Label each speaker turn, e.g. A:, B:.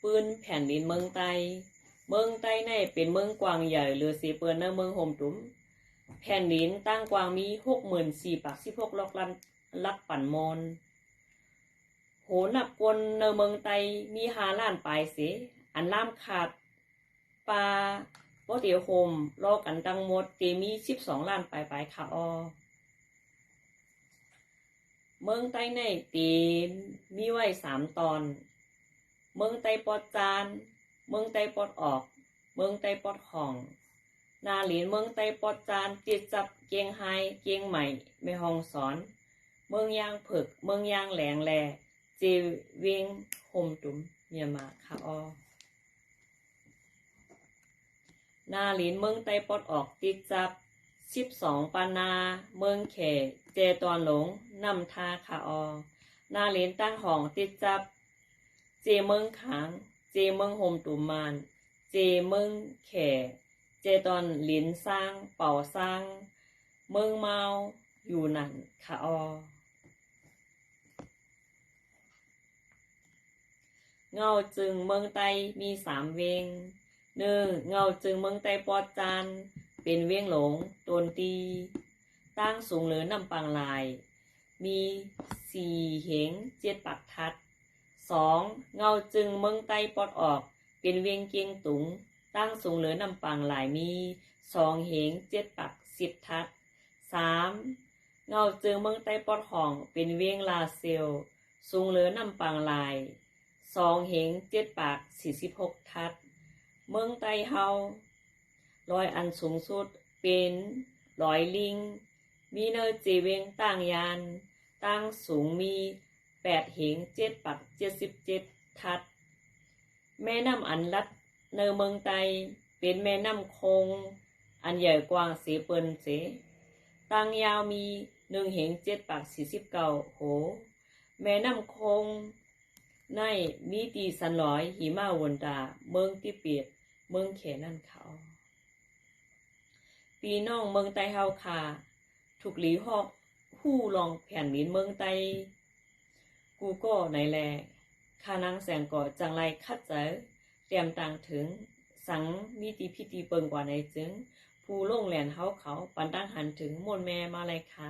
A: ปืนแผ่นดินเมืองไต้เมืองไต้ในเป็นเมืองกว้างใหญ่หรือสีเปิ้นในเมืองโฮมตุ้มแผ่นดินตั้งกว้างมี64,16ลักปันมอนโหนับคนในเมืองไต้มี5 ล้านปลายเสอันล่ามขาดปลาบ่เตียวโฮมรอกันทั้งหมดเตมี12 ล้านปลายค่ะเมืองไต้ในตีมีไว้3 ตอนเมืองไต้ปอดจานเมืองไต้ปอดออกเมืองไต้ปอดห้องนาหลินเมืองไต้ปอดจานติดจับเกียงไฮเกียงใหม่แม่ฮ่องสอนเมืองยางผึกเมืองยางแหลงแลเจเวียงโฮมตุ้มเมียมาค่ะนาหลินเมืองไต้ปอดออกติดจับ12 ปานาเมืองเขเจตอนหลงนำทาค่ะนาหลินตั้งห้องติดจับเจเมืองขางเจเมืองโฮมตุมมานเจเมืองแขเจตอนหลินสร้างเป่าสร้างเมืองเมาอยู่นั่นค่ะเงาจึงเมืองไต้มี3 เวง1เงาจึงเมืองไต้ปอดจานเป็นเวียงหลงตนตีตั้งสูงเหลือนำปังลายมี4 เหง7 ปักทัด2เงาจึงเมืองไต้ปอดออกเป็นเวียงเกียงตุงตั้งสูงเหลือนำปังลายมี2 เหง7 ปัก10 ทัด3เงาจึงเมืองไต้ปอดห้องเป็นเวียงลาเซลสูงเหลือนำปังลาย2 เหง7 ปัก46 ทัดเมืองไต้เฮาอันสูงสุดเป็นลิงมีเนอเจเวงตั้งยานตั้งสูงมี8 เหง7 ปัก77 ทัดแม่น้ำอันลัดเนอเมืองไต้เป็นแม่น้ำคงอันใหญ่กว้างเสเปิ้นเสตั้งยาวมี1 เหง7 ปัก49 โหแม่น้ำคงในมีตีสันลอยหิมาวนดาเมืองติเปียดเมืองเขนั่นเขาปีน้องเมืองไต้เฮาค่ะถูกหลีฮอกหู้ลองแผ่นดินเมืองไต้กูก็ไหนแลคานางแสงก่อจังไรคัดเจอเตรียมต่างถึงสังมีตีพิธีเปิงกว่าในจึงผู้ลงแหลนเฮาเขาปันตั้งหันถึงมนแม่มาเลยค่ะ